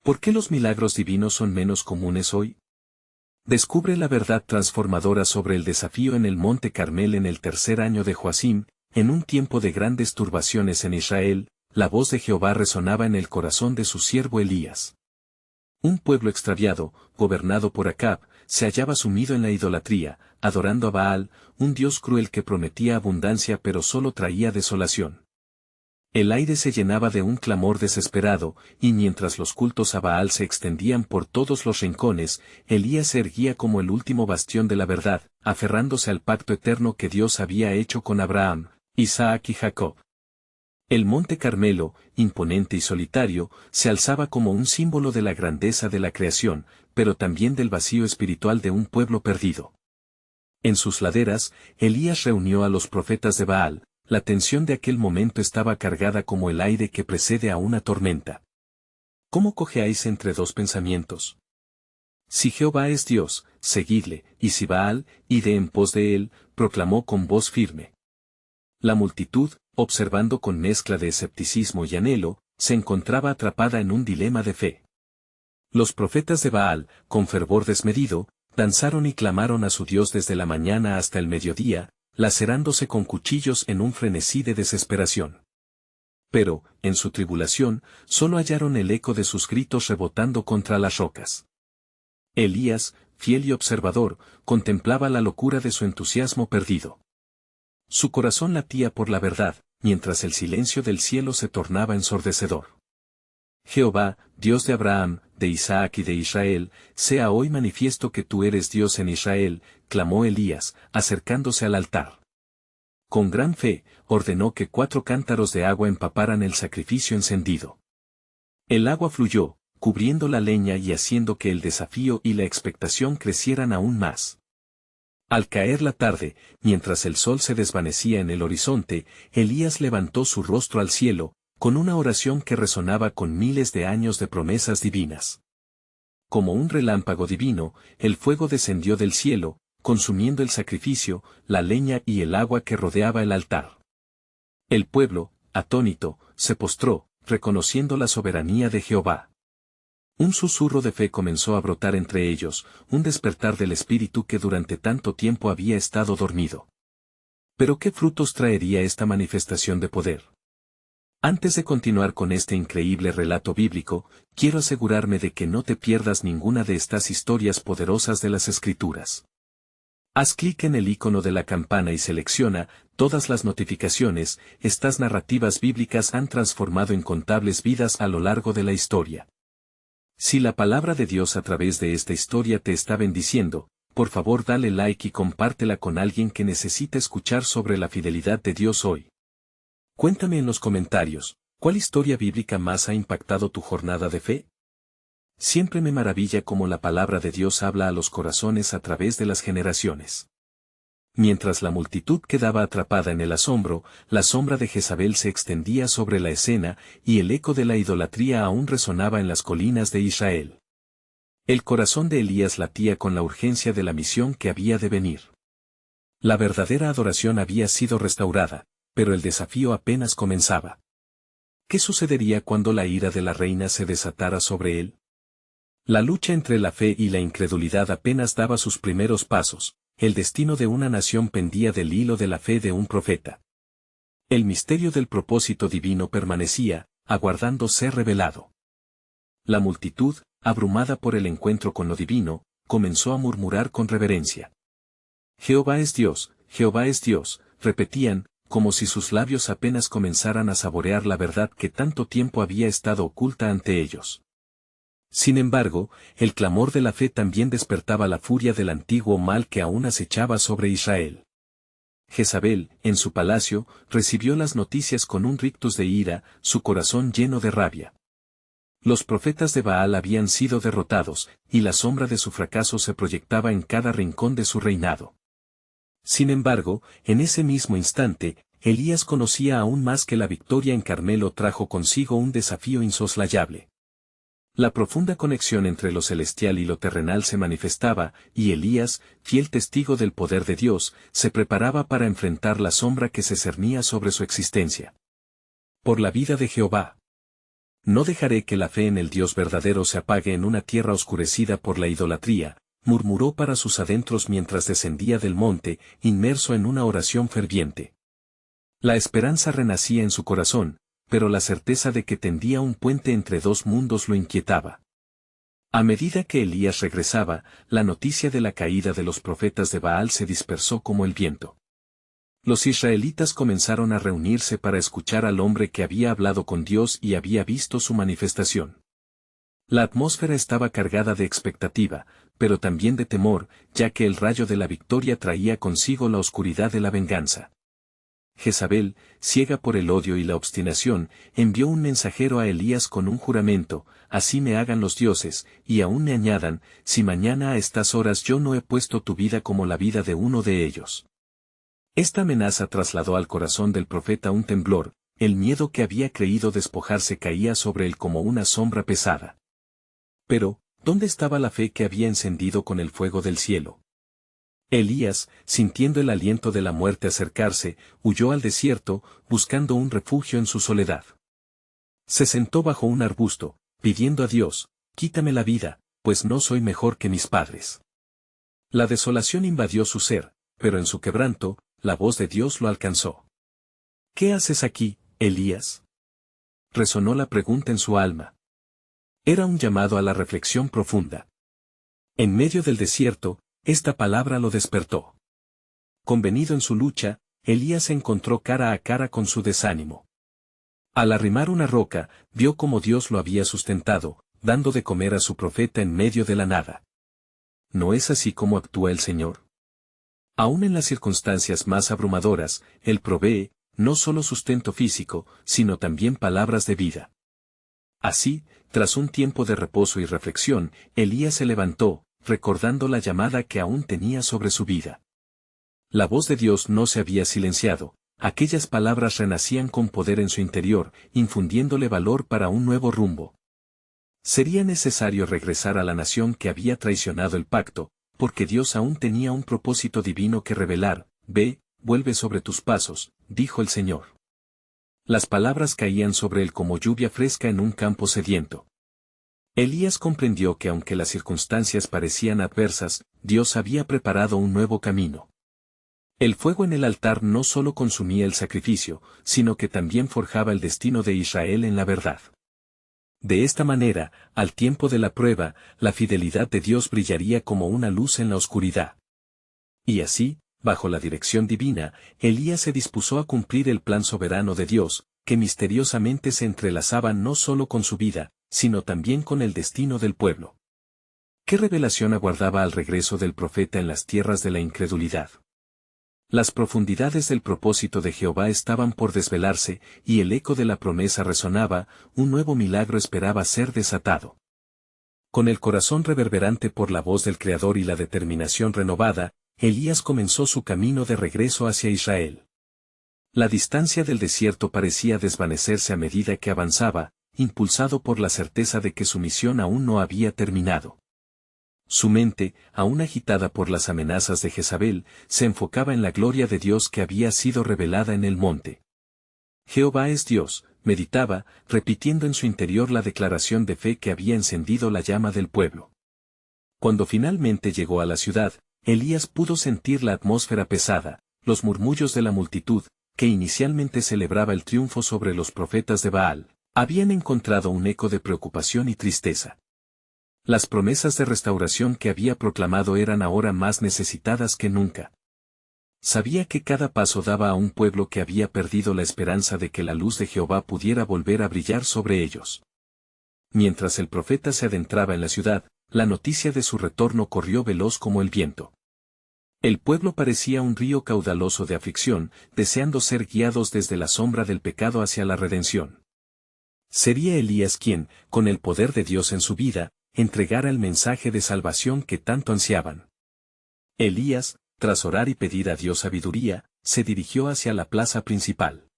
¿Por qué los milagros divinos son menos comunes hoy? Descubre la verdad transformadora sobre el desafío en el Monte Carmel en el tercer año de Joacim. En un tiempo de grandes turbaciones en Israel, la voz de Jehová resonaba en el corazón de su siervo Elías. Un pueblo extraviado, gobernado por Acab, se hallaba sumido en la idolatría, adorando a Baal, un dios cruel que prometía abundancia pero solo traía desolación. El aire se llenaba de un clamor desesperado, y mientras los cultos a Baal se extendían por todos los rincones, Elías se erguía como el último bastión de la verdad, aferrándose al pacto eterno que Dios había hecho con Abraham, Isaac y Jacob. El monte Carmelo, imponente y solitario, se alzaba como un símbolo de la grandeza de la creación, pero también del vacío espiritual de un pueblo perdido. En sus laderas, Elías reunió a los profetas de Baal. La tensión de aquel momento estaba cargada como el aire que precede a una tormenta. ¿Cómo cojeáis entre dos pensamientos? Si Jehová es Dios, seguidle, y si Baal, id en pos de él, proclamó con voz firme. La multitud, observando con mezcla de escepticismo y anhelo, se encontraba atrapada en un dilema de fe. Los profetas de Baal, con fervor desmedido, danzaron y clamaron a su Dios desde la mañana hasta el mediodía, lacerándose con cuchillos en un frenesí de desesperación. Pero, en su tribulación, solo hallaron el eco de sus gritos rebotando contra las rocas. Elías, fiel y observador, contemplaba la locura de su entusiasmo perdido. Su corazón latía por la verdad, mientras el silencio del cielo se tornaba ensordecedor. Jehová, Dios de Abraham, de Isaac y de Israel, sea hoy manifiesto que tú eres Dios en Israel, clamó Elías, acercándose al altar. Con gran fe, ordenó que 4 cántaros de agua empaparan el sacrificio encendido. El agua fluyó, cubriendo la leña y haciendo que el desafío y la expectación crecieran aún más. Al caer la tarde, mientras el sol se desvanecía en el horizonte, Elías levantó su rostro al cielo, con una oración que resonaba con miles de años de promesas divinas. Como un relámpago divino, el fuego descendió del cielo, consumiendo el sacrificio, la leña y el agua que rodeaba el altar. El pueblo, atónito, se postró, reconociendo la soberanía de Jehová. Un susurro de fe comenzó a brotar entre ellos, un despertar del espíritu que durante tanto tiempo había estado dormido. ¿Pero qué frutos traería esta manifestación de poder? Antes de continuar con este increíble relato bíblico, quiero asegurarme de que no te pierdas ninguna de estas historias poderosas de las Escrituras. Haz clic en el icono de la campana y selecciona todas las notificaciones. Estas narrativas bíblicas han transformado incontables vidas a lo largo de la historia. Si la palabra de Dios a través de esta historia te está bendiciendo, por favor dale like y compártela con alguien que necesite escuchar sobre la fidelidad de Dios hoy. Cuéntame en los comentarios, ¿cuál historia bíblica más ha impactado tu jornada de fe? Siempre me maravilla cómo la palabra de Dios habla a los corazones a través de las generaciones. Mientras la multitud quedaba atrapada en el asombro, la sombra de Jezabel se extendía sobre la escena y el eco de la idolatría aún resonaba en las colinas de Israel. El corazón de Elías latía con la urgencia de la misión que había de venir. La verdadera adoración había sido restaurada, pero el desafío apenas comenzaba. ¿Qué sucedería cuando la ira de la reina se desatara sobre él? La lucha entre la fe y la incredulidad apenas daba sus primeros pasos, el destino de una nación pendía del hilo de la fe de un profeta. El misterio del propósito divino permanecía, aguardando ser revelado. La multitud, abrumada por el encuentro con lo divino, comenzó a murmurar con reverencia. Jehová es Dios, repetían, como si sus labios apenas comenzaran a saborear la verdad que tanto tiempo había estado oculta ante ellos. Sin embargo, el clamor de la fe también despertaba la furia del antiguo mal que aún acechaba sobre Israel. Jezabel, en su palacio, recibió las noticias con un rictus de ira, su corazón lleno de rabia. Los profetas de Baal habían sido derrotados, y la sombra de su fracaso se proyectaba en cada rincón de su reinado. Sin embargo, en ese mismo instante, Elías conocía aún más que la victoria en Carmelo trajo consigo un desafío insoslayable. La profunda conexión entre lo celestial y lo terrenal se manifestaba, y Elías, fiel testigo del poder de Dios, se preparaba para enfrentar la sombra que se cernía sobre su existencia. Por la vida de Jehová. No dejaré que la fe en el Dios verdadero se apague en una tierra oscurecida por la idolatría, murmuró para sus adentros mientras descendía del monte, inmerso en una oración ferviente. La esperanza renacía en su corazón, pero la certeza de que tendía un puente entre dos mundos lo inquietaba. A medida que Elías regresaba, la noticia de la caída de los profetas de Baal se dispersó como el viento. Los israelitas comenzaron a reunirse para escuchar al hombre que había hablado con Dios y había visto su manifestación. La atmósfera estaba cargada de expectativa, pero también de temor, ya que el rayo de la victoria traía consigo la oscuridad de la venganza. Jezabel, ciega por el odio y la obstinación, envió un mensajero a Elías con un juramento: así me hagan los dioses, y aún me añadan, si mañana a estas horas yo no he puesto tu vida como la vida de uno de ellos. Esta amenaza trasladó al corazón del profeta un temblor, el miedo que había creído despojarse caía sobre él como una sombra pesada. Pero, ¿dónde estaba la fe que había encendido con el fuego del cielo? Elías, sintiendo el aliento de la muerte acercarse, huyó al desierto, buscando un refugio en su soledad. Se sentó bajo un arbusto, pidiendo a Dios: quítame la vida, pues no soy mejor que mis padres. La desolación invadió su ser, pero en su quebranto, la voz de Dios lo alcanzó. ¿Qué haces aquí, Elías? Resonó la pregunta en su alma. Era un llamado a la reflexión profunda. En medio del desierto, esta palabra lo despertó. Convenido en su lucha, Elías se encontró cara a cara con su desánimo. Al arrimar una roca, vio cómo Dios lo había sustentado, dando de comer a su profeta en medio de la nada. ¿No es así como actúa el Señor? Aún en las circunstancias más abrumadoras, Él provee, no solo sustento físico, sino también palabras de vida. Así, tras un tiempo de reposo y reflexión, Elías se levantó, recordando la llamada que aún tenía sobre su vida. La voz de Dios no se había silenciado, aquellas palabras renacían con poder en su interior, infundiéndole valor para un nuevo rumbo. Sería necesario regresar a la nación que había traicionado el pacto, porque Dios aún tenía un propósito divino que revelar. Ve, vuelve sobre tus pasos, dijo el Señor. Las palabras caían sobre él como lluvia fresca en un campo sediento. Elías comprendió que aunque las circunstancias parecían adversas, Dios había preparado un nuevo camino. El fuego en el altar no solo consumía el sacrificio, sino que también forjaba el destino de Israel en la verdad. De esta manera, al tiempo de la prueba, la fidelidad de Dios brillaría como una luz en la oscuridad. Y así, bajo la dirección divina, Elías se dispuso a cumplir el plan soberano de Dios, que misteriosamente se entrelazaba no solo con su vida, sino también con el destino del pueblo. ¿Qué revelación aguardaba al regreso del profeta en las tierras de la incredulidad? Las profundidades del propósito de Jehová estaban por desvelarse, y el eco de la promesa resonaba: un nuevo milagro esperaba ser desatado. Con el corazón reverberante por la voz del Creador y la determinación renovada, Elías comenzó su camino de regreso hacia Israel. La distancia del desierto parecía desvanecerse a medida que avanzaba, impulsado por la certeza de que su misión aún no había terminado. Su mente, aún agitada por las amenazas de Jezabel, se enfocaba en la gloria de Dios que había sido revelada en el monte. Jehová es Dios, meditaba, repitiendo en su interior la declaración de fe que había encendido la llama del pueblo. Cuando finalmente llegó a la ciudad, Elías pudo sentir la atmósfera pesada, los murmullos de la multitud, que inicialmente celebraba el triunfo sobre los profetas de Baal, habían encontrado un eco de preocupación y tristeza. Las promesas de restauración que había proclamado eran ahora más necesitadas que nunca. Sabía que cada paso daba a un pueblo que había perdido la esperanza de que la luz de Jehová pudiera volver a brillar sobre ellos. Mientras el profeta se adentraba en la ciudad, la noticia de su retorno corrió veloz como el viento. El pueblo parecía un río caudaloso de aflicción, deseando ser guiados desde la sombra del pecado hacia la redención. Sería Elías quien, con el poder de Dios en su vida, entregara el mensaje de salvación que tanto ansiaban. Elías, tras orar y pedir a Dios sabiduría, se dirigió hacia la plaza principal.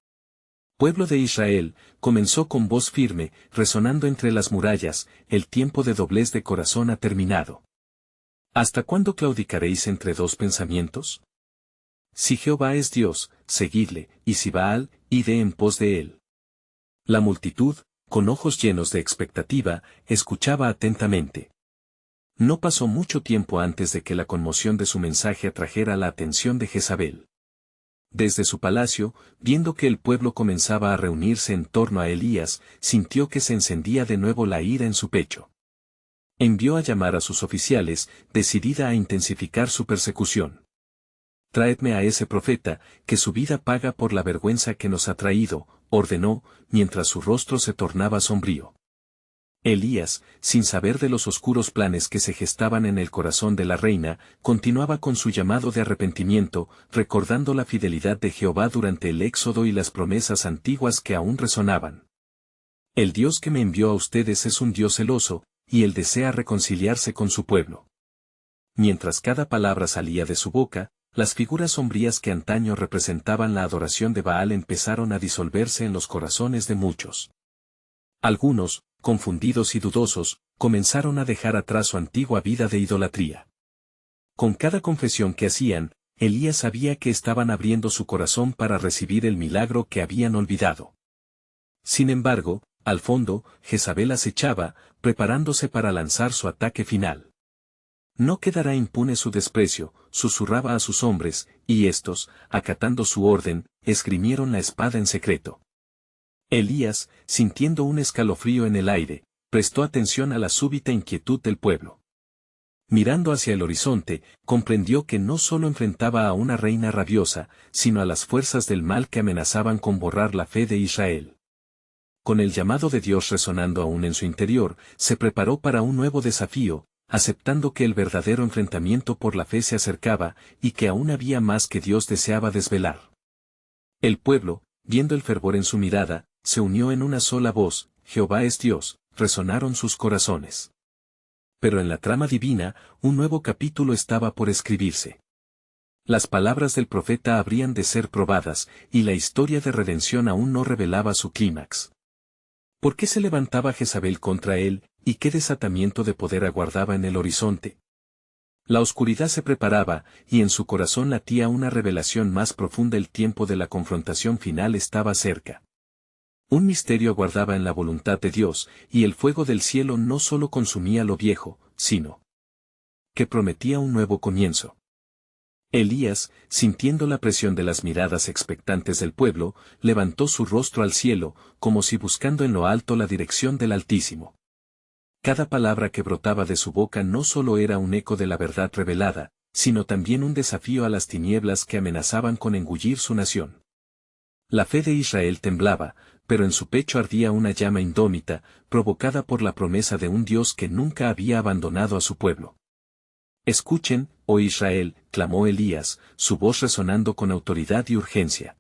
Pueblo de Israel, comenzó con voz firme, resonando entre las murallas: el tiempo de doblez de corazón ha terminado. ¿Hasta cuándo claudicaréis entre dos pensamientos? Si Jehová es Dios, seguidle, y si Baal, id en pos de él. La multitud, con ojos llenos de expectativa, escuchaba atentamente. No pasó mucho tiempo antes de que la conmoción de su mensaje atrajera la atención de Jezabel. Desde su palacio, viendo que el pueblo comenzaba a reunirse en torno a Elías, sintió que se encendía de nuevo la ira en su pecho. Envió a llamar a sus oficiales, decidida a intensificar su persecución. «Traedme a ese profeta, que su vida paga por la vergüenza que nos ha traído», ordenó, mientras su rostro se tornaba sombrío. Elías, sin saber de los oscuros planes que se gestaban en el corazón de la reina, continuaba con su llamado de arrepentimiento, recordando la fidelidad de Jehová durante el éxodo y las promesas antiguas que aún resonaban. «El Dios que me envió a ustedes es un Dios celoso, y él desea reconciliarse con su pueblo». Mientras cada palabra salía de su boca, las figuras sombrías que antaño representaban la adoración de Baal empezaron a disolverse en los corazones de muchos. Algunos, confundidos y dudosos, comenzaron a dejar atrás su antigua vida de idolatría. Con cada confesión que hacían, Elías sabía que estaban abriendo su corazón para recibir el milagro que habían olvidado. Sin embargo, al fondo, Jezabel acechaba, preparándose para lanzar su ataque final. «No quedará impune su desprecio», susurraba a sus hombres, y estos, acatando su orden, esgrimieron la espada en secreto. Elías, sintiendo un escalofrío en el aire, prestó atención a la súbita inquietud del pueblo. Mirando hacia el horizonte, comprendió que no solo enfrentaba a una reina rabiosa, sino a las fuerzas del mal que amenazaban con borrar la fe de Israel. Con el llamado de Dios resonando aún en su interior, se preparó para un nuevo desafío, aceptando que el verdadero enfrentamiento por la fe se acercaba, y que aún había más que Dios deseaba desvelar. El pueblo, viendo el fervor en su mirada, se unió en una sola voz: «Jehová es Dios», resonaron sus corazones. Pero en la trama divina, un nuevo capítulo estaba por escribirse. Las palabras del profeta habrían de ser probadas, y la historia de redención aún no revelaba su clímax. ¿Por qué se levantaba Jezabel contra él, y qué desatamiento de poder aguardaba en el horizonte? La oscuridad se preparaba, y en su corazón latía una revelación más profunda: el tiempo de la confrontación final estaba cerca. Un misterio aguardaba en la voluntad de Dios, y el fuego del cielo no solo consumía lo viejo, sino que prometía un nuevo comienzo. Elías, sintiendo la presión de las miradas expectantes del pueblo, levantó su rostro al cielo, como si buscando en lo alto la dirección del Altísimo. Cada palabra que brotaba de su boca no solo era un eco de la verdad revelada, sino también un desafío a las tinieblas que amenazaban con engullir su nación. La fe de Israel temblaba, pero en su pecho ardía una llama indómita, provocada por la promesa de un Dios que nunca había abandonado a su pueblo. «Escuchen, oh Israel», clamó Elías, su voz resonando con autoridad y urgencia.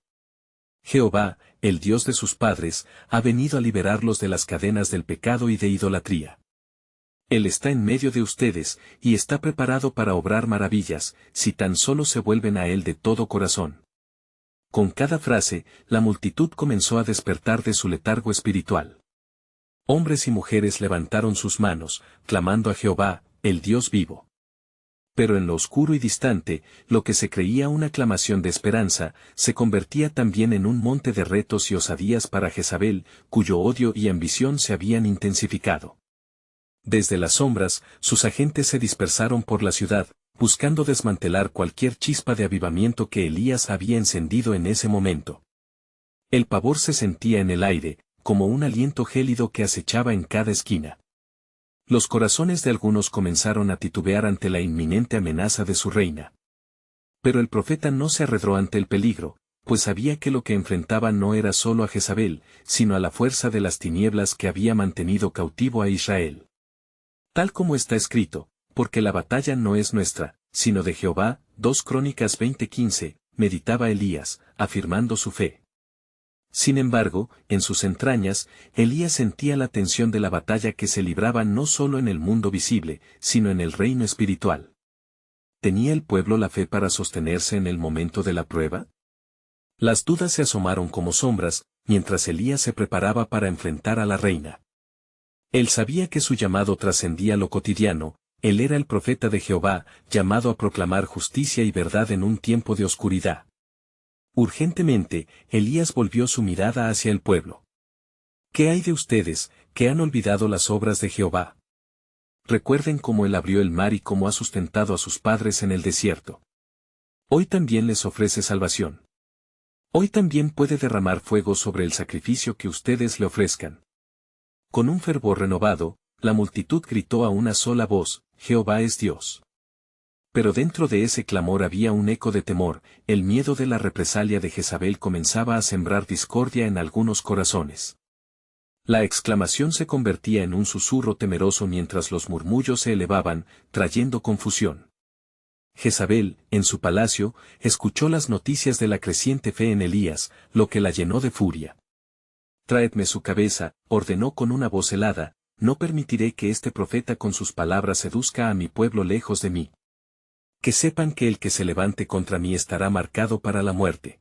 «Jehová, el Dios de sus padres, ha venido a liberarlos de las cadenas del pecado y de idolatría. Él está en medio de ustedes, y está preparado para obrar maravillas, si tan solo se vuelven a Él de todo corazón». Con cada frase, la multitud comenzó a despertar de su letargo espiritual. Hombres y mujeres levantaron sus manos, clamando a Jehová, el Dios vivo. Pero en lo oscuro y distante, lo que se creía una aclamación de esperanza, se convertía también en un monte de retos y osadías para Jezabel, cuyo odio y ambición se habían intensificado. Desde las sombras, sus agentes se dispersaron por la ciudad, buscando desmantelar cualquier chispa de avivamiento que Elías había encendido en ese momento. El pavor se sentía en el aire, como un aliento gélido que acechaba en cada esquina. Los corazones de algunos comenzaron a titubear ante la inminente amenaza de su reina. Pero el profeta no se arredró ante el peligro, pues sabía que lo que enfrentaba no era solo a Jezabel, sino a la fuerza de las tinieblas que había mantenido cautivo a Israel. Tal como está escrito: «Porque la batalla no es nuestra, sino de Jehová», 2 Crónicas 20:15, meditaba Elías, afirmando su fe. Sin embargo, en sus entrañas, Elías sentía la tensión de la batalla que se libraba no solo en el mundo visible, sino en el reino espiritual. ¿Tenía el pueblo la fe para sostenerse en el momento de la prueba? Las dudas se asomaron como sombras, mientras Elías se preparaba para enfrentar a la reina. Él sabía que su llamado trascendía lo cotidiano. Él era el profeta de Jehová, llamado a proclamar justicia y verdad en un tiempo de oscuridad. Urgentemente, Elías volvió su mirada hacia el pueblo. ¿Qué hay de ustedes, que han olvidado las obras de Jehová? Recuerden cómo él abrió el mar y cómo ha sustentado a sus padres en el desierto. Hoy también les ofrece salvación. Hoy también puede derramar fuego sobre el sacrificio que ustedes le ofrezcan. Con un fervor renovado, la multitud gritó a una sola voz, Jehová es Dios. Pero dentro de ese clamor había un eco de temor, el miedo de la represalia de Jezabel comenzaba a sembrar discordia en algunos corazones. La exclamación se convertía en un susurro temeroso mientras los murmullos se elevaban, trayendo confusión. Jezabel, en su palacio, escuchó las noticias de la creciente fe en Elías, lo que la llenó de furia. Traedme su cabeza, ordenó con una voz helada, no permitiré que este profeta con sus palabras seduzca a mi pueblo lejos de mí. Que sepan que el que se levante contra mí estará marcado para la muerte.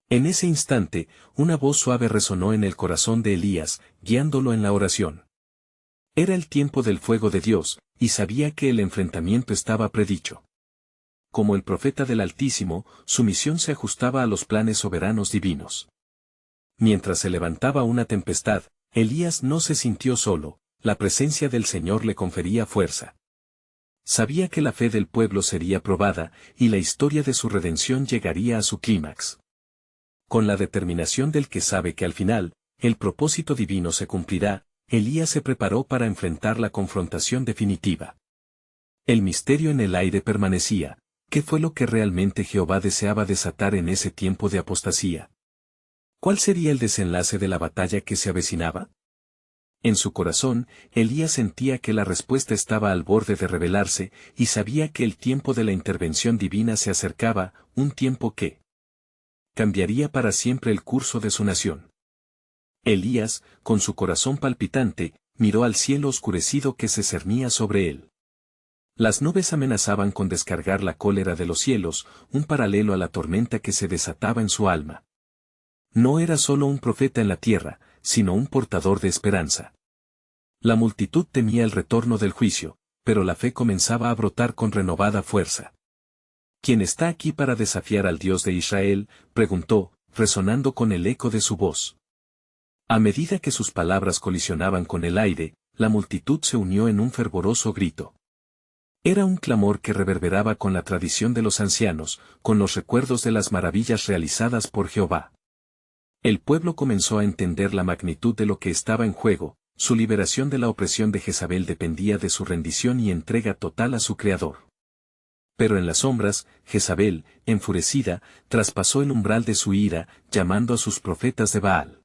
En ese instante, una voz suave resonó en el corazón de Elías, guiándolo en la oración. Era el tiempo del fuego de Dios, y sabía que el enfrentamiento estaba predicho. Como el profeta del Altísimo, su misión se ajustaba a los planes soberanos divinos. Mientras se levantaba una tempestad, Elías no se sintió solo, la presencia del Señor le confería fuerza. Sabía que la fe del pueblo sería probada, y la historia de su redención llegaría a su clímax. Con la determinación del que sabe que al final, el propósito divino se cumplirá, Elías se preparó para enfrentar la confrontación definitiva. El misterio en el aire permanecía. ¿Qué fue lo que realmente Jehová deseaba desatar en ese tiempo de apostasía? ¿Cuál sería el desenlace de la batalla que se avecinaba? En su corazón, Elías sentía que la respuesta estaba al borde de revelarse, y sabía que el tiempo de la intervención divina se acercaba, un tiempo que cambiaría para siempre el curso de su nación. Elías, con su corazón palpitante, miró al cielo oscurecido que se cernía sobre él. Las nubes amenazaban con descargar la cólera de los cielos, un paralelo a la tormenta que se desataba en su alma. No era solo un profeta en la tierra, sino un portador de esperanza. La multitud temía el retorno del juicio, pero la fe comenzaba a brotar con renovada fuerza. ¿Quién está aquí para desafiar al Dios de Israel?, preguntó, resonando con el eco de su voz. A medida que sus palabras colisionaban con el aire, la multitud se unió en un fervoroso grito. Era un clamor que reverberaba con la tradición de los ancianos, con los recuerdos de las maravillas realizadas por Jehová. El pueblo comenzó a entender la magnitud de lo que estaba en juego, su liberación de la opresión de Jezabel dependía de su rendición y entrega total a su Creador. Pero en las sombras, Jezabel, enfurecida, traspasó el umbral de su ira, llamando a sus profetas de Baal.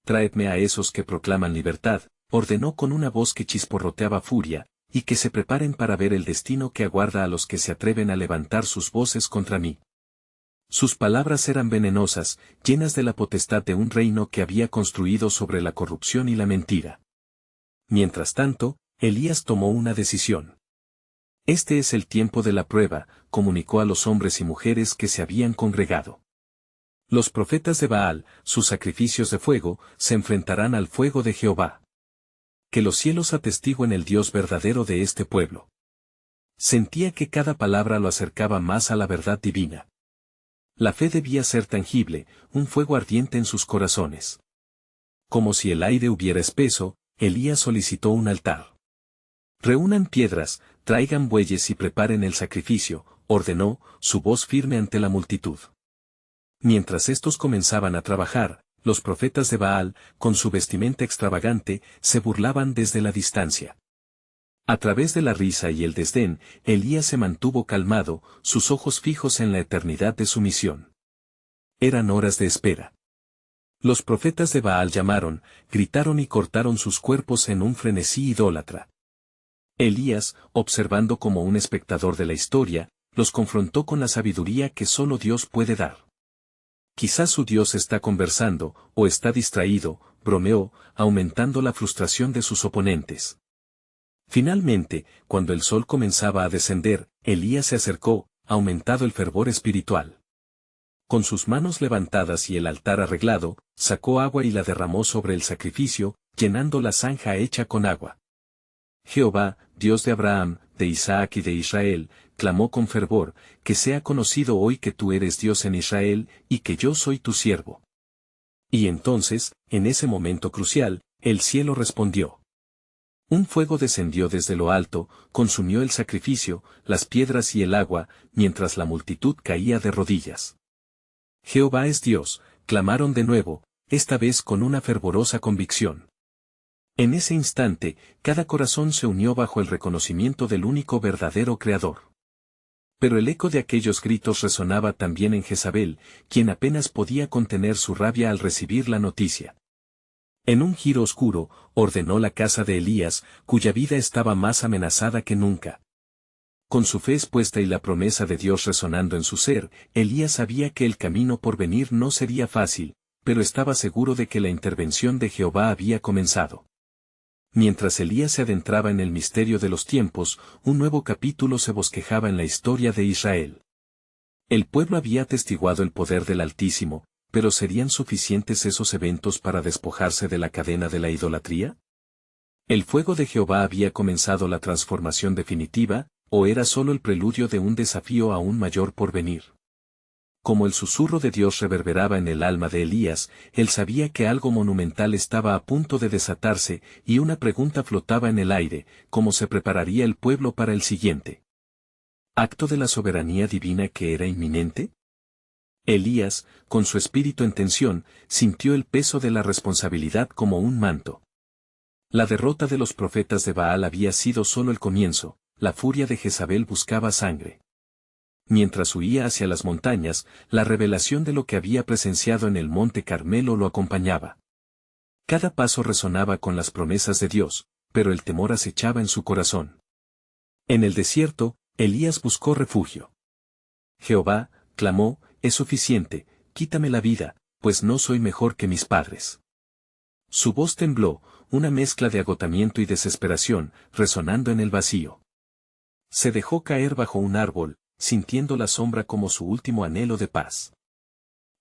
Traedme a esos que proclaman libertad, ordenó con una voz que chisporroteaba furia, y que se preparen para ver el destino que aguarda a los que se atreven a levantar sus voces contra mí. Sus palabras eran venenosas, llenas de la potestad de un reino que había construido sobre la corrupción y la mentira. Mientras tanto, Elías tomó una decisión. Este es el tiempo de la prueba, comunicó a los hombres y mujeres que se habían congregado. Los profetas de Baal, sus sacrificios de fuego, se enfrentarán al fuego de Jehová. Que los cielos atestiguen el Dios verdadero de este pueblo. Sentía que cada palabra lo acercaba más a la verdad divina. La fe debía ser tangible, un fuego ardiente en sus corazones. Como si el aire hubiera espeso, Elías solicitó un altar. Reúnan piedras, traigan bueyes y preparen el sacrificio, ordenó, su voz firme ante la multitud. Mientras estos comenzaban a trabajar, los profetas de Baal, con su vestimenta extravagante, se burlaban desde la distancia. A través de la risa y el desdén, Elías se mantuvo calmado, sus ojos fijos en la eternidad de su misión. Eran horas de espera. Los profetas de Baal llamaron, gritaron y cortaron sus cuerpos en un frenesí idólatra. Elías, observando como un espectador de la historia, los confrontó con la sabiduría que solo Dios puede dar. Quizás su Dios está conversando, o está distraído, bromeó, aumentando la frustración de sus oponentes. Finalmente, cuando el sol comenzaba a descender, Elías se acercó, aumentado el fervor espiritual. Con sus manos levantadas y el altar arreglado, sacó agua y la derramó sobre el sacrificio, llenando la zanja hecha con agua. Jehová, Dios de Abraham, de Isaac y de Israel, clamó con fervor, que sea conocido hoy que tú eres Dios en Israel, y que yo soy tu siervo. Y entonces, en ese momento crucial, el cielo respondió. Un fuego descendió desde lo alto, consumió el sacrificio, las piedras y el agua, mientras la multitud caía de rodillas. Jehová es Dios, clamaron de nuevo, esta vez con una fervorosa convicción. En ese instante, cada corazón se unió bajo el reconocimiento del único verdadero Creador. Pero el eco de aquellos gritos resonaba también en Jezabel, quien apenas podía contener su rabia al recibir la noticia. En un giro oscuro, ordenó la casa de Elías, cuya vida estaba más amenazada que nunca. Con su fe expuesta y la promesa de Dios resonando en su ser, Elías sabía que el camino por venir no sería fácil, pero estaba seguro de que la intervención de Jehová había comenzado. Mientras Elías se adentraba en el misterio de los tiempos, un nuevo capítulo se bosquejaba en la historia de Israel. El pueblo había atestiguado el poder del Altísimo, pero ¿serían suficientes esos eventos para despojarse de la cadena de la idolatría? ¿El fuego de Jehová había comenzado la transformación definitiva, o era solo el preludio de un desafío aún mayor por venir? Como el susurro de Dios reverberaba en el alma de Elías, él sabía que algo monumental estaba a punto de desatarse, y una pregunta flotaba en el aire: ¿cómo se prepararía el pueblo para el siguiente acto de la soberanía divina que era inminente? Elías, con su espíritu en tensión, sintió el peso de la responsabilidad como un manto. La derrota de los profetas de Baal había sido solo el comienzo, la furia de Jezabel buscaba sangre. Mientras huía hacia las montañas, la revelación de lo que había presenciado en el monte Carmelo lo acompañaba. Cada paso resonaba con las promesas de Dios, pero el temor acechaba en su corazón. En el desierto, Elías buscó refugio. Jehová, clamó, es suficiente, quítame la vida, pues no soy mejor que mis padres. Su voz tembló, una mezcla de agotamiento y desesperación, resonando en el vacío. Se dejó caer bajo un árbol, sintiendo la sombra como su último anhelo de paz.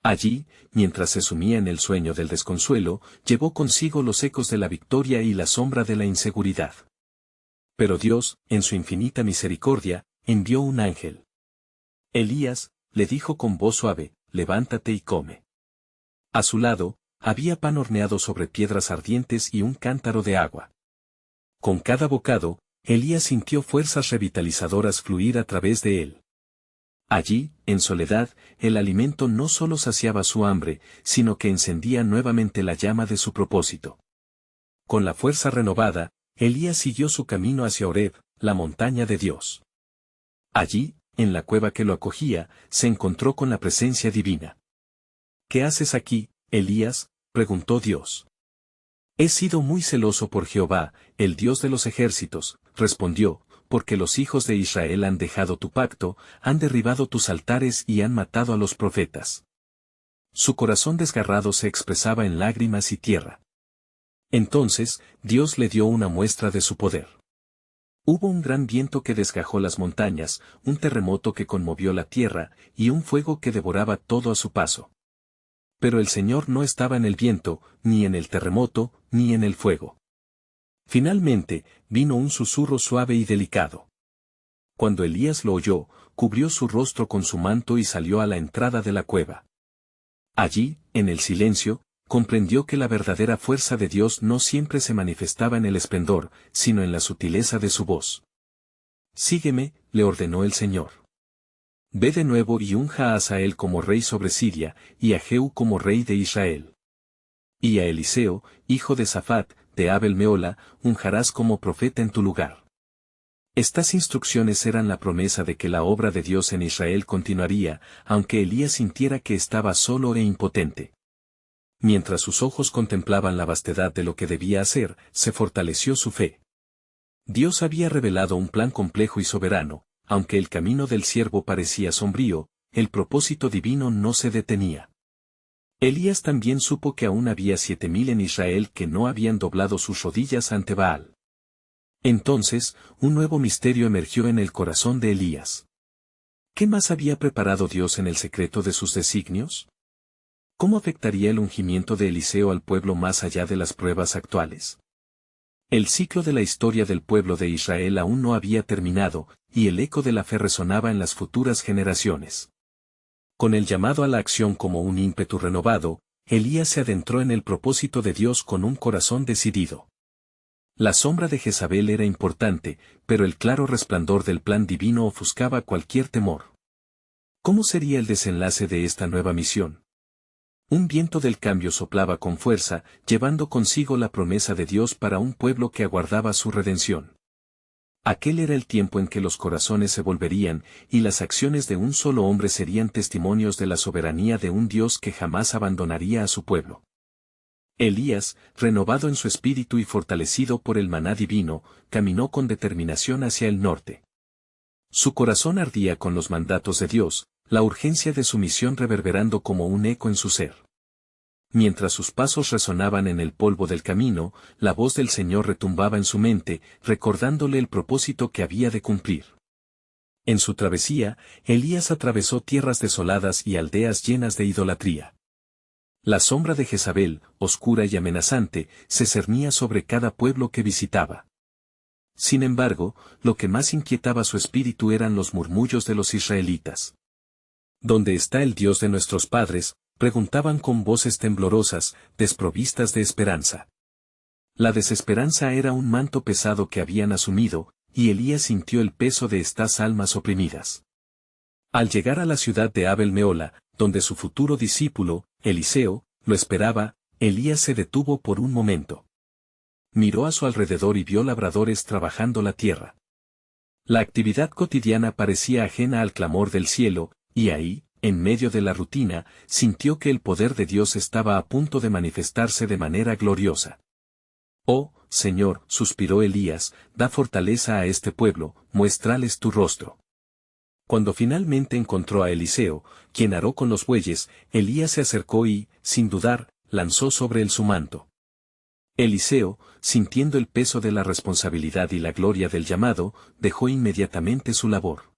Allí, mientras se sumía en el sueño del desconsuelo, llevó consigo los ecos de la victoria y la sombra de la inseguridad. Pero Dios, en su infinita misericordia, envió un ángel. Elías, le dijo con voz suave, levántate y come. A su lado, había pan horneado sobre piedras ardientes y un cántaro de agua. Con cada bocado, Elías sintió fuerzas revitalizadoras fluir a través de él. Allí, en soledad, el alimento no solo saciaba su hambre, sino que encendía nuevamente la llama de su propósito. Con la fuerza renovada, Elías siguió su camino hacia Horeb, la montaña de Dios. Allí, en la cueva que lo acogía, se encontró con la presencia divina. ¿Qué haces aquí, Elías?, preguntó Dios. He sido muy celoso por Jehová, el Dios de los ejércitos, respondió, porque los hijos de Israel han dejado tu pacto, han derribado tus altares y han matado a los profetas. Su corazón desgarrado se expresaba en lágrimas y tierra. Entonces, Dios le dio una muestra de su poder. Hubo un gran viento que desgajó las montañas, un terremoto que conmovió la tierra, y un fuego que devoraba todo a su paso. Pero el Señor no estaba en el viento, ni en el terremoto, ni en el fuego. Finalmente, vino un susurro suave y delicado. Cuando Elías lo oyó, cubrió su rostro con su manto y salió a la entrada de la cueva. Allí, en el silencio, comprendió que la verdadera fuerza de Dios no siempre se manifestaba en el esplendor, sino en la sutileza de su voz. Sígueme, le ordenó el Señor. Ve de nuevo y unja a Hazael como rey sobre Siria, y a Jehú como rey de Israel. Y a Eliseo, hijo de Safat, de Abel Meola, unjarás como profeta en tu lugar. Estas instrucciones eran la promesa de que la obra de Dios en Israel continuaría, aunque Elías sintiera que estaba solo e impotente. Mientras sus ojos contemplaban la vastedad de lo que debía hacer, se fortaleció su fe. Dios había revelado un plan complejo y soberano, aunque el camino del siervo parecía sombrío, el propósito divino no se detenía. Elías también supo que aún había 7,000 en Israel que no habían doblado sus rodillas ante Baal. Entonces, un nuevo misterio emergió en el corazón de Elías. ¿Qué más había preparado Dios en el secreto de sus designios? ¿Cómo afectaría el ungimiento de Eliseo al pueblo más allá de las pruebas actuales? El ciclo de la historia del pueblo de Israel aún no había terminado, y el eco de la fe resonaba en las futuras generaciones. Con el llamado a la acción como un ímpetu renovado, Elías se adentró en el propósito de Dios con un corazón decidido. La sombra de Jezabel era importante, pero el claro resplandor del plan divino ofuscaba cualquier temor. ¿Cómo sería el desenlace de esta nueva misión? Un viento del cambio soplaba con fuerza, llevando consigo la promesa de Dios para un pueblo que aguardaba su redención. Aquel era el tiempo en que los corazones se volverían, y las acciones de un solo hombre serían testimonios de la soberanía de un Dios que jamás abandonaría a su pueblo. Elías, renovado en su espíritu y fortalecido por el maná divino, caminó con determinación hacia el norte. Su corazón ardía con los mandatos de Dios, la urgencia de su misión reverberando como un eco en su ser. Mientras sus pasos resonaban en el polvo del camino, la voz del Señor retumbaba en su mente, recordándole el propósito que había de cumplir. En su travesía, Elías atravesó tierras desoladas y aldeas llenas de idolatría. La sombra de Jezabel, oscura y amenazante, se cernía sobre cada pueblo que visitaba. Sin embargo, lo que más inquietaba su espíritu eran los murmullos de los israelitas. ¿Dónde está el Dios de nuestros padres?, preguntaban con voces temblorosas, desprovistas de esperanza. La desesperanza era un manto pesado que habían asumido, y Elías sintió el peso de estas almas oprimidas. Al llegar a la ciudad de Abel Mehola, donde su futuro discípulo, Eliseo, lo esperaba, Elías se detuvo por un momento. Miró a su alrededor y vio labradores trabajando la tierra. La actividad cotidiana parecía ajena al clamor del cielo, y ahí, en medio de la rutina, sintió que el poder de Dios estaba a punto de manifestarse de manera gloriosa. «Oh, Señor», suspiró Elías, «da fortaleza a este pueblo, muéstrales tu rostro». Cuando finalmente encontró a Eliseo, quien aró con los bueyes, Elías se acercó y, sin dudar, lanzó sobre él su manto. Eliseo, sintiendo el peso de la responsabilidad y la gloria del llamado, dejó inmediatamente su labor.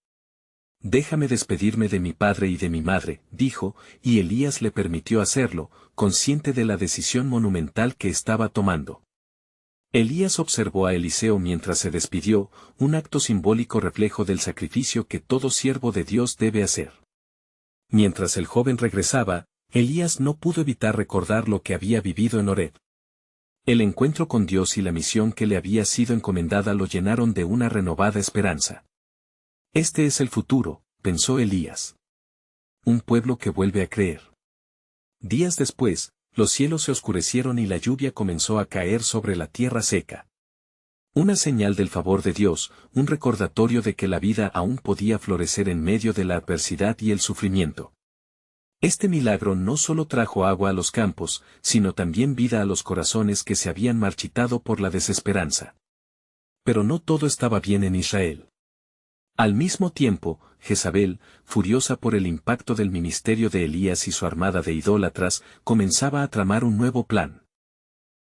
«Déjame despedirme de mi padre y de mi madre», dijo, y Elías le permitió hacerlo, consciente de la decisión monumental que estaba tomando. Elías observó a Eliseo mientras se despidió, un acto simbólico reflejo del sacrificio que todo siervo de Dios debe hacer. Mientras el joven regresaba, Elías no pudo evitar recordar lo que había vivido en Horeb. El encuentro con Dios y la misión que le había sido encomendada lo llenaron de una renovada esperanza. Este es el futuro, pensó Elías. Un pueblo que vuelve a creer. Días después, los cielos se oscurecieron y la lluvia comenzó a caer sobre la tierra seca. Una señal del favor de Dios, un recordatorio de que la vida aún podía florecer en medio de la adversidad y el sufrimiento. Este milagro no solo trajo agua a los campos, sino también vida a los corazones que se habían marchitado por la desesperanza. Pero no todo estaba bien en Israel. Al mismo tiempo, Jezabel, furiosa por el impacto del ministerio de Elías y su armada de idólatras, comenzaba a tramar un nuevo plan.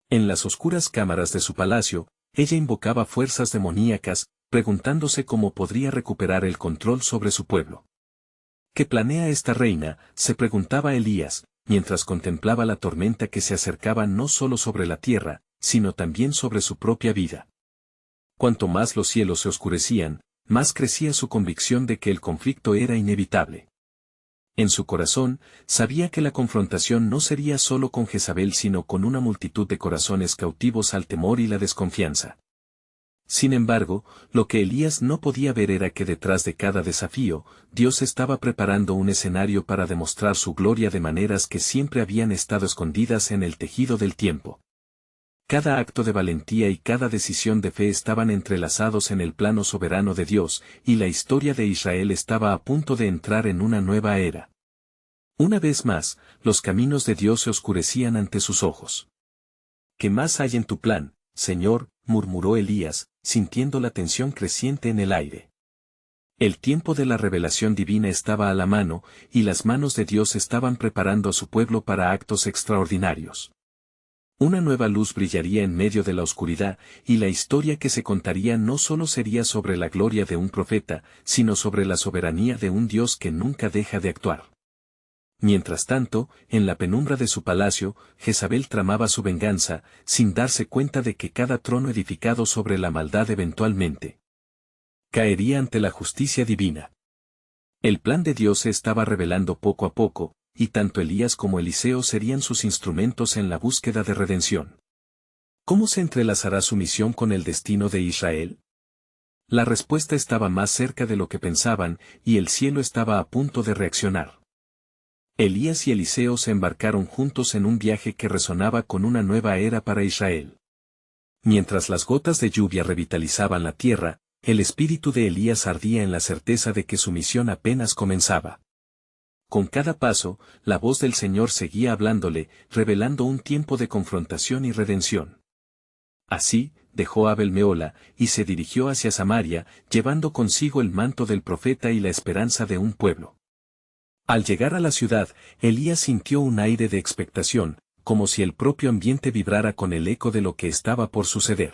En las oscuras cámaras de su palacio, ella invocaba fuerzas demoníacas, preguntándose cómo podría recuperar el control sobre su pueblo. ¿Qué planea esta reina?, se preguntaba Elías, mientras contemplaba la tormenta que se acercaba no solo sobre la tierra, sino también sobre su propia vida. Cuanto más los cielos se oscurecían, más crecía su convicción de que el conflicto era inevitable. En su corazón, sabía que la confrontación no sería solo con Jezabel sino con una multitud de corazones cautivos al temor y la desconfianza. Sin embargo, lo que Elías no podía ver era que detrás de cada desafío, Dios estaba preparando un escenario para demostrar su gloria de maneras que siempre habían estado escondidas en el tejido del tiempo. Cada acto de valentía y cada decisión de fe estaban entrelazados en el plano soberano de Dios, y la historia de Israel estaba a punto de entrar en una nueva era. Una vez más, los caminos de Dios se oscurecían ante sus ojos. «¿Qué más hay en tu plan, Señor?», murmuró Elías, sintiendo la tensión creciente en el aire. El tiempo de la revelación divina estaba a la mano, y las manos de Dios estaban preparando a su pueblo para actos extraordinarios. Una nueva luz brillaría en medio de la oscuridad, y la historia que se contaría no solo sería sobre la gloria de un profeta, sino sobre la soberanía de un Dios que nunca deja de actuar. Mientras tanto, en la penumbra de su palacio, Jezabel tramaba su venganza, sin darse cuenta de que cada trono edificado sobre la maldad eventualmente caería ante la justicia divina. El plan de Dios se estaba revelando poco a poco, y tanto Elías como Eliseo serían sus instrumentos en la búsqueda de redención. ¿Cómo se entrelazará su misión con el destino de Israel? La respuesta estaba más cerca de lo que pensaban, y el cielo estaba a punto de reaccionar. Elías y Eliseo se embarcaron juntos en un viaje que resonaba con una nueva era para Israel. Mientras las gotas de lluvia revitalizaban la tierra, el espíritu de Elías ardía en la certeza de que su misión apenas comenzaba. Con cada paso, la voz del Señor seguía hablándole, revelando un tiempo de confrontación y redención. Así, dejó Abel Mehola, y se dirigió hacia Samaria, llevando consigo el manto del profeta y la esperanza de un pueblo. Al llegar a la ciudad, Elías sintió un aire de expectación, como si el propio ambiente vibrara con el eco de lo que estaba por suceder.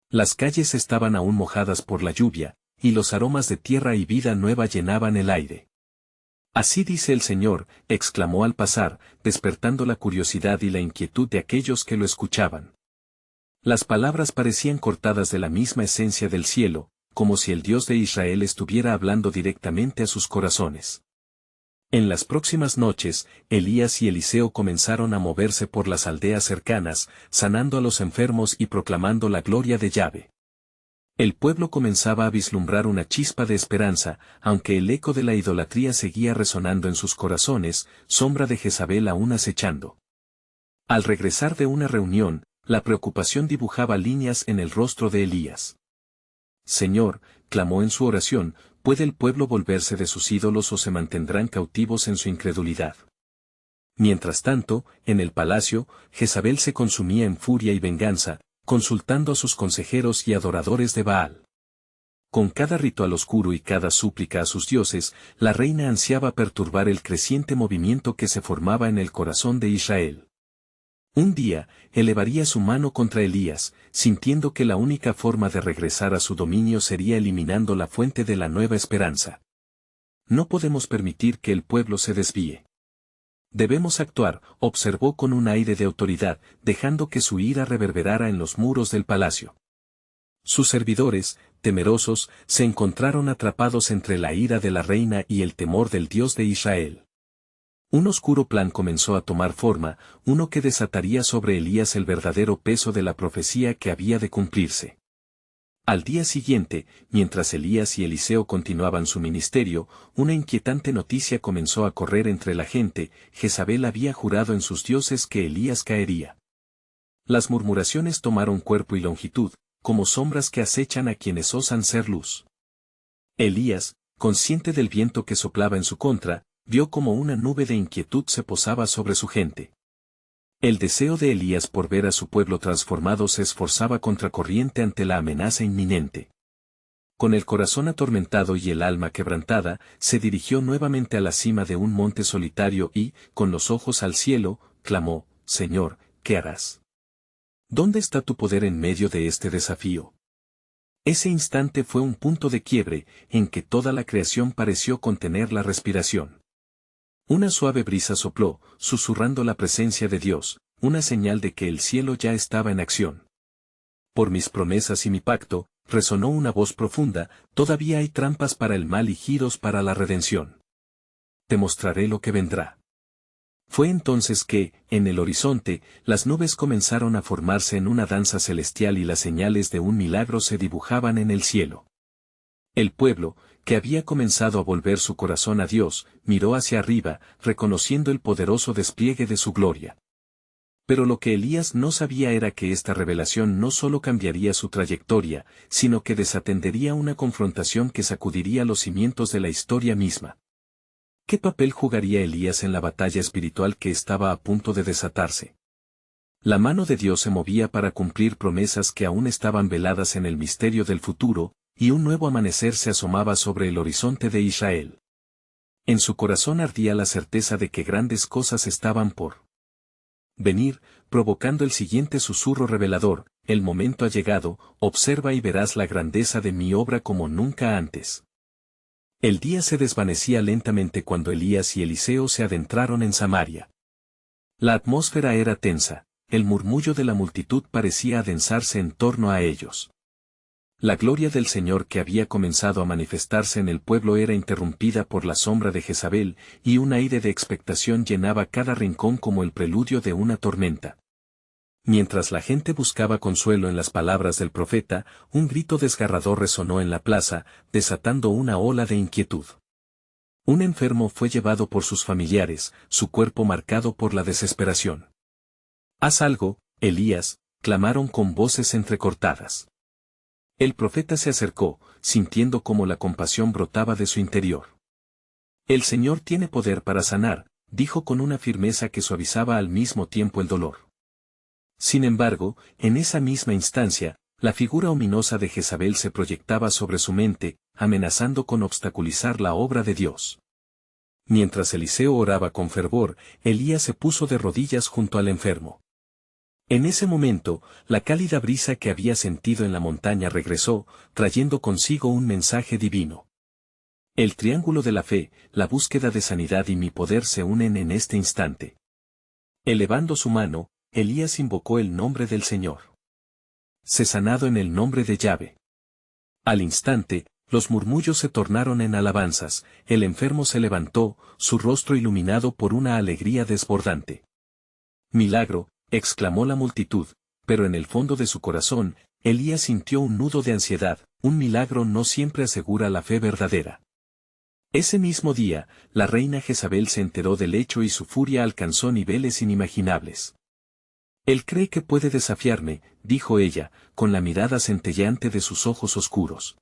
Las calles estaban aún mojadas por la lluvia, y los aromas de tierra y vida nueva llenaban el aire. Así dice el Señor, exclamó al pasar, despertando la curiosidad y la inquietud de aquellos que lo escuchaban. Las palabras parecían cortadas de la misma esencia del cielo, como si el Dios de Israel estuviera hablando directamente a sus corazones. En las próximas noches, Elías y Eliseo comenzaron a moverse por las aldeas cercanas, sanando a los enfermos y proclamando la gloria de Yahvé. El pueblo comenzaba a vislumbrar una chispa de esperanza, aunque el eco de la idolatría seguía resonando en sus corazones, sombra de Jezabel aún acechando. Al regresar de una reunión, la preocupación dibujaba líneas en el rostro de Elías. Señor, clamó en su oración, ¿puede el pueblo volverse de sus ídolos o se mantendrán cautivos en su incredulidad? Mientras tanto, en el palacio, Jezabel se consumía en furia y venganza, consultando a sus consejeros y adoradores de Baal. Con cada ritual oscuro y cada súplica a sus dioses, la reina ansiaba perturbar el creciente movimiento que se formaba en el corazón de Israel. Un día, elevaría su mano contra Elías, sintiendo que la única forma de regresar a su dominio sería eliminando la fuente de la nueva esperanza. No podemos permitir que el pueblo se desvíe. Debemos actuar, observó con un aire de autoridad, dejando que su ira reverberara en los muros del palacio. Sus servidores, temerosos, se encontraron atrapados entre la ira de la reina y el temor del Dios de Israel. Un oscuro plan comenzó a tomar forma, uno que desataría sobre Elías el verdadero peso de la profecía que había de cumplirse. Al día siguiente, mientras Elías y Eliseo continuaban su ministerio, una inquietante noticia comenzó a correr entre la gente: Jezabel había jurado en sus dioses que Elías caería. Las murmuraciones tomaron cuerpo y longitud, como sombras que acechan a quienes osan ser luz. Elías, consciente del viento que soplaba en su contra, vio como una nube de inquietud se posaba sobre su gente. El deseo de Elías por ver a su pueblo transformado se esforzaba contracorriente ante la amenaza inminente. Con el corazón atormentado y el alma quebrantada, se dirigió nuevamente a la cima de un monte solitario y, con los ojos al cielo, clamó: Señor, ¿qué harás? ¿Dónde está tu poder en medio de este desafío? Ese instante fue un punto de quiebre, en que toda la creación pareció contener la respiración. Una suave brisa sopló, susurrando la presencia de Dios, una señal de que el cielo ya estaba en acción. Por mis promesas y mi pacto, resonó una voz profunda, todavía hay trampas para el mal y giros para la redención. Te mostraré lo que vendrá. Fue entonces que, en el horizonte, las nubes comenzaron a formarse en una danza celestial y las señales de un milagro se dibujaban en el cielo. El pueblo, que había comenzado a volver su corazón a Dios, miró hacia arriba, reconociendo el poderoso despliegue de su gloria. Pero lo que Elías no sabía era que esta revelación no solo cambiaría su trayectoria, sino que desatendería una confrontación que sacudiría los cimientos de la historia misma. ¿Qué papel jugaría Elías en la batalla espiritual que estaba a punto de desatarse? La mano de Dios se movía para cumplir promesas que aún estaban veladas en el misterio del futuro, y un nuevo amanecer se asomaba sobre el horizonte de Israel. En su corazón ardía la certeza de que grandes cosas estaban por venir, provocando el siguiente susurro revelador: el momento ha llegado, observa y verás la grandeza de mi obra como nunca antes. El día se desvanecía lentamente cuando Elías y Eliseo se adentraron en Samaria. La atmósfera era tensa, el murmullo de la multitud parecía adensarse en torno a ellos. La gloria del Señor que había comenzado a manifestarse en el pueblo era interrumpida por la sombra de Jezabel, y un aire de expectación llenaba cada rincón como el preludio de una tormenta. Mientras la gente buscaba consuelo en las palabras del profeta, un grito desgarrador resonó en la plaza, desatando una ola de inquietud. Un enfermo fue llevado por sus familiares, su cuerpo marcado por la desesperación. «Haz algo, Elías», clamaron con voces entrecortadas. El profeta se acercó, sintiendo cómo la compasión brotaba de su interior. «El Señor tiene poder para sanar», dijo con una firmeza que suavizaba al mismo tiempo el dolor. Sin embargo, en esa misma instancia, la figura ominosa de Jezabel se proyectaba sobre su mente, amenazando con obstaculizar la obra de Dios. Mientras Eliseo oraba con fervor, Elías se puso de rodillas junto al enfermo. En ese momento, la cálida brisa que había sentido en la montaña regresó, trayendo consigo un mensaje divino. El triángulo de la fe, la búsqueda de sanidad y mi poder se unen en este instante. Elevando su mano, Elías invocó el nombre del Señor. «Sé sanado en el nombre de Yahvé». Al instante, los murmullos se tornaron en alabanzas, el enfermo se levantó, su rostro iluminado por una alegría desbordante. «Milagro», exclamó la multitud, pero en el fondo de su corazón, Elías sintió un nudo de ansiedad. Un milagro no siempre asegura la fe verdadera. Ese mismo día, la reina Jezabel se enteró del hecho y su furia alcanzó niveles inimaginables. «Él cree que puede desafiarme», dijo ella, con la mirada centelleante de sus ojos oscuros.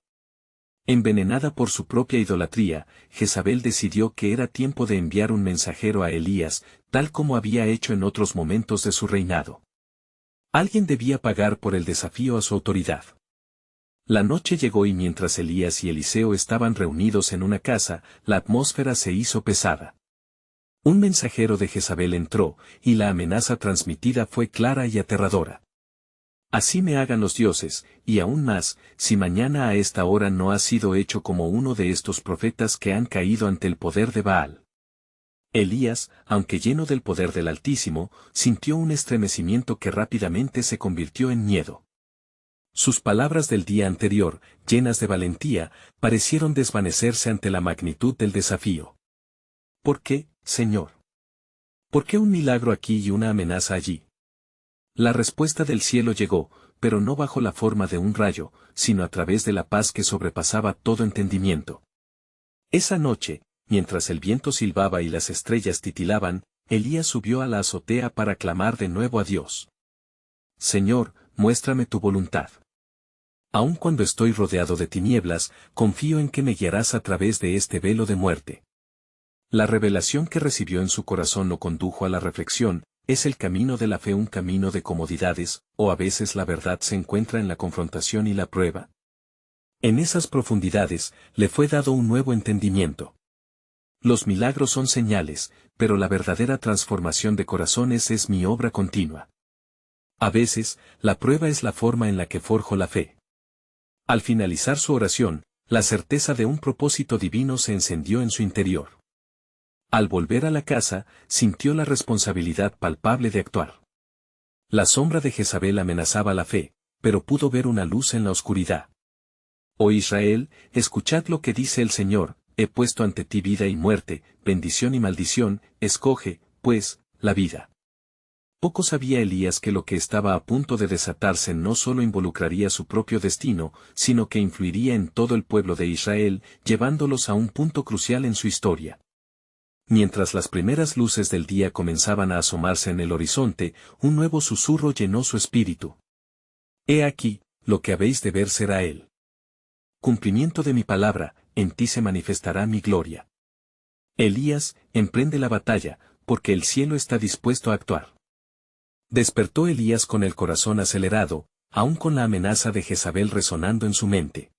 Envenenada por su propia idolatría, Jezabel decidió que era tiempo de enviar un mensajero a Elías, tal como había hecho en otros momentos de su reinado. Alguien debía pagar por el desafío a su autoridad. La noche llegó y mientras Elías y Eliseo estaban reunidos en una casa, la atmósfera se hizo pesada. Un mensajero de Jezabel entró, y la amenaza transmitida fue clara y aterradora. «Así me hagan los dioses, y aún más, si mañana a esta hora no has sido hecho como uno de estos profetas que han caído ante el poder de Baal». Elías, aunque lleno del poder del Altísimo, sintió un estremecimiento que rápidamente se convirtió en miedo. Sus palabras del día anterior, llenas de valentía, parecieron desvanecerse ante la magnitud del desafío. «¿Por qué, Señor? ¿Por qué un milagro aquí y una amenaza allí?». La respuesta del cielo llegó, pero no bajo la forma de un rayo, sino a través de la paz que sobrepasaba todo entendimiento. Esa noche, mientras el viento silbaba y las estrellas titilaban, Elías subió a la azotea para clamar de nuevo a Dios. «Señor, muéstrame tu voluntad. Aun cuando estoy rodeado de tinieblas, confío en que me guiarás a través de este velo de muerte». La revelación que recibió en su corazón lo condujo a la reflexión. ¿Es el camino de la fe un camino de comodidades, o a veces la verdad se encuentra en la confrontación y la prueba? En esas profundidades, le fue dado un nuevo entendimiento. Los milagros son señales, pero la verdadera transformación de corazones es mi obra continua. A veces, la prueba es la forma en la que forjo la fe. Al finalizar su oración, la certeza de un propósito divino se encendió en su interior. Al volver a la casa, sintió la responsabilidad palpable de actuar. La sombra de Jezabel amenazaba la fe, pero pudo ver una luz en la oscuridad. «Oh Israel, escuchad lo que dice el Señor, he puesto ante ti vida y muerte, bendición y maldición, escoge, pues, la vida». Poco sabía Elías que lo que estaba a punto de desatarse no solo involucraría su propio destino, sino que influiría en todo el pueblo de Israel, llevándolos a un punto crucial en su historia. Mientras las primeras luces del día comenzaban a asomarse en el horizonte, un nuevo susurro llenó su espíritu. «He aquí, lo que habéis de ver será él. Cumplimiento de mi palabra, en ti se manifestará mi gloria». Elías, emprende la batalla, porque el cielo está dispuesto a actuar. Despertó Elías con el corazón acelerado, aún con la amenaza de Jezabel resonando en su mente.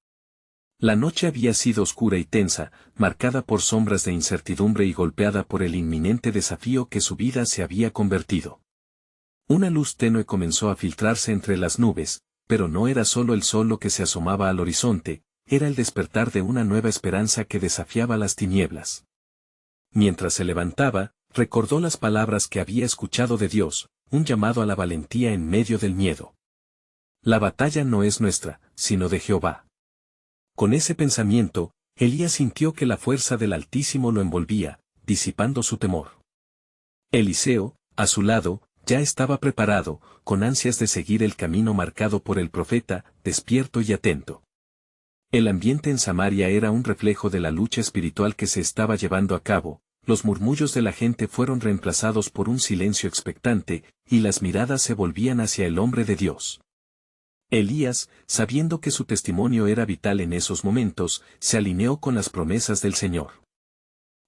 La noche había sido oscura y tensa, marcada por sombras de incertidumbre y golpeada por el inminente desafío que su vida se había convertido. Una luz tenue comenzó a filtrarse entre las nubes, pero no era solo el sol lo que se asomaba al horizonte, era el despertar de una nueva esperanza que desafiaba las tinieblas. Mientras se levantaba, recordó las palabras que había escuchado de Dios, un llamado a la valentía en medio del miedo. La batalla no es nuestra, sino de Jehová. Con ese pensamiento, Elías sintió que la fuerza del Altísimo lo envolvía, disipando su temor. Eliseo, a su lado, ya estaba preparado, con ansias de seguir el camino marcado por el profeta, despierto y atento. El ambiente en Samaria era un reflejo de la lucha espiritual que se estaba llevando a cabo, los murmullos de la gente fueron reemplazados por un silencio expectante, y las miradas se volvían hacia el hombre de Dios. Elías, sabiendo que su testimonio era vital en esos momentos, se alineó con las promesas del Señor.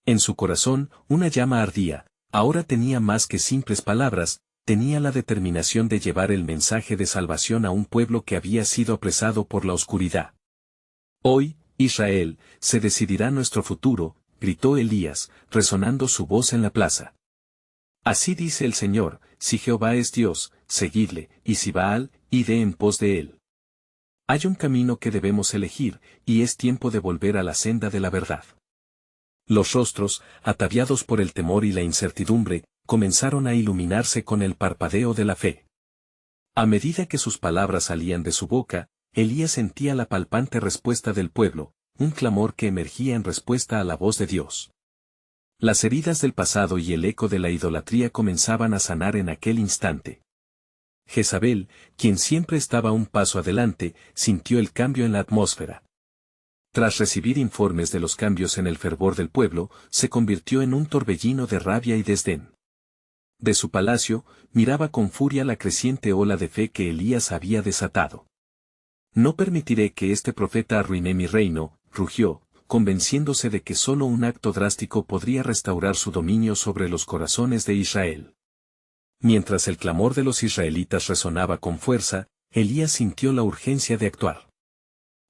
En su corazón, una llama ardía, ahora tenía más que simples palabras, tenía la determinación de llevar el mensaje de salvación a un pueblo que había sido apresado por la oscuridad. Hoy, Israel, se decidirá nuestro futuro, gritó Elías, resonando su voz en la plaza. Así dice el Señor, si Jehová es Dios, seguidle, y si Baal, id en pos de él. Hay un camino que debemos elegir, y es tiempo de volver a la senda de la verdad. Los rostros, ataviados por el temor y la incertidumbre, comenzaron a iluminarse con el parpadeo de la fe. A medida que sus palabras salían de su boca, Elías sentía la palpante respuesta del pueblo, un clamor que emergía en respuesta a la voz de Dios. Las heridas del pasado y el eco de la idolatría comenzaban a sanar en aquel instante. Jezabel, quien siempre estaba un paso adelante, sintió el cambio en la atmósfera. Tras recibir informes de los cambios en el fervor del pueblo, se convirtió en un torbellino de rabia y desdén. De su palacio, miraba con furia la creciente ola de fe que Elías había desatado. No permitiré que este profeta arruine mi reino, rugió, convenciéndose de que solo un acto drástico podría restaurar su dominio sobre los corazones de Israel. Mientras el clamor de los israelitas resonaba con fuerza, Elías sintió la urgencia de actuar.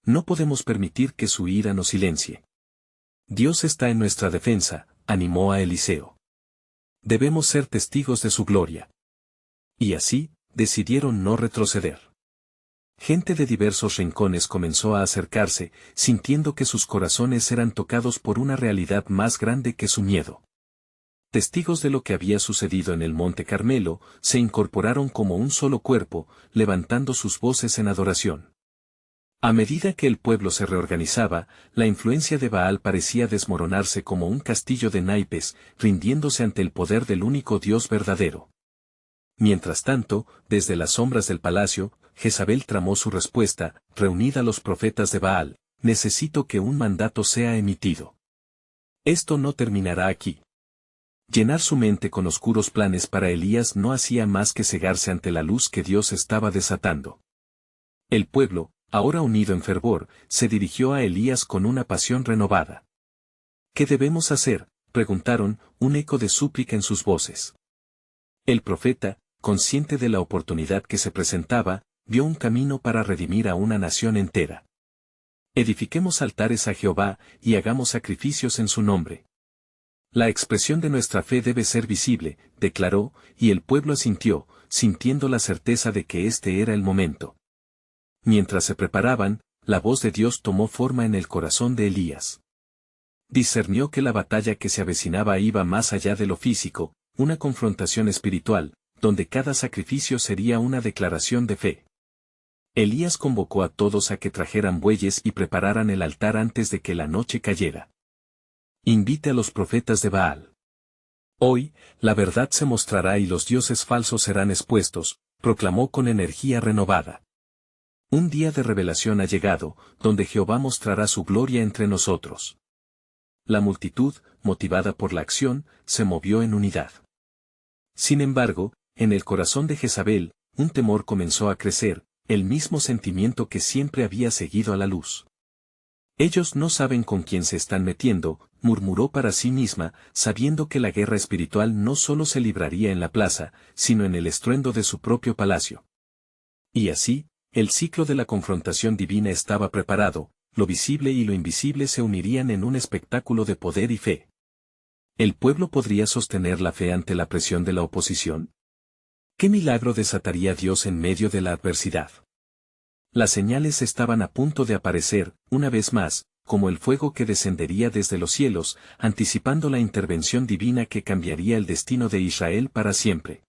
No podemos permitir que su ira nos silencie. Dios está en nuestra defensa, animó a Eliseo. Debemos ser testigos de su gloria. Y así, decidieron no retroceder. Gente de diversos rincones comenzó a acercarse, sintiendo que sus corazones eran tocados por una realidad más grande que su miedo. Testigos de lo que había sucedido en el Monte Carmelo, se incorporaron como un solo cuerpo, levantando sus voces en adoración. A medida que el pueblo se reorganizaba, la influencia de Baal parecía desmoronarse como un castillo de naipes, rindiéndose ante el poder del único Dios verdadero. Mientras tanto, desde las sombras del palacio, Jezabel tramó su respuesta: reunid a los profetas de Baal, necesito que un mandato sea emitido. Esto no terminará aquí. Llenar su mente con oscuros planes para Elías no hacía más que cegarse ante la luz que Dios estaba desatando. El pueblo, ahora unido en fervor, se dirigió a Elías con una pasión renovada. ¿Qué debemos hacer?, preguntaron, un eco de súplica en sus voces. El profeta, consciente de la oportunidad que se presentaba, vio un camino para redimir a una nación entera. Edifiquemos altares a Jehová, y hagamos sacrificios en su nombre. La expresión de nuestra fe debe ser visible, declaró, y el pueblo asintió, sintiendo la certeza de que este era el momento. Mientras se preparaban, la voz de Dios tomó forma en el corazón de Elías. Discernió que la batalla que se avecinaba iba más allá de lo físico, una confrontación espiritual, donde cada sacrificio sería una declaración de fe. Elías convocó a todos a que trajeran bueyes y prepararan el altar antes de que la noche cayera. Invite a los profetas de Baal. Hoy, la verdad se mostrará y los dioses falsos serán expuestos, proclamó con energía renovada. Un día de revelación ha llegado, donde Jehová mostrará su gloria entre nosotros. La multitud, motivada por la acción, se movió en unidad. Sin embargo, en el corazón de Jezabel, un temor comenzó a crecer, el mismo sentimiento que siempre había seguido a la luz. Ellos no saben con quién se están metiendo, murmuró para sí misma, sabiendo que la guerra espiritual no solo se libraría en la plaza, sino en el estruendo de su propio palacio. Y así, el ciclo de la confrontación divina estaba preparado, lo visible y lo invisible se unirían en un espectáculo de poder y fe. ¿El pueblo podría sostener la fe ante la presión de la oposición? ¿Qué milagro desataría Dios en medio de la adversidad? Las señales estaban a punto de aparecer, una vez más, como el fuego que descendería desde los cielos, anticipando la intervención divina que cambiaría el destino de Israel para siempre.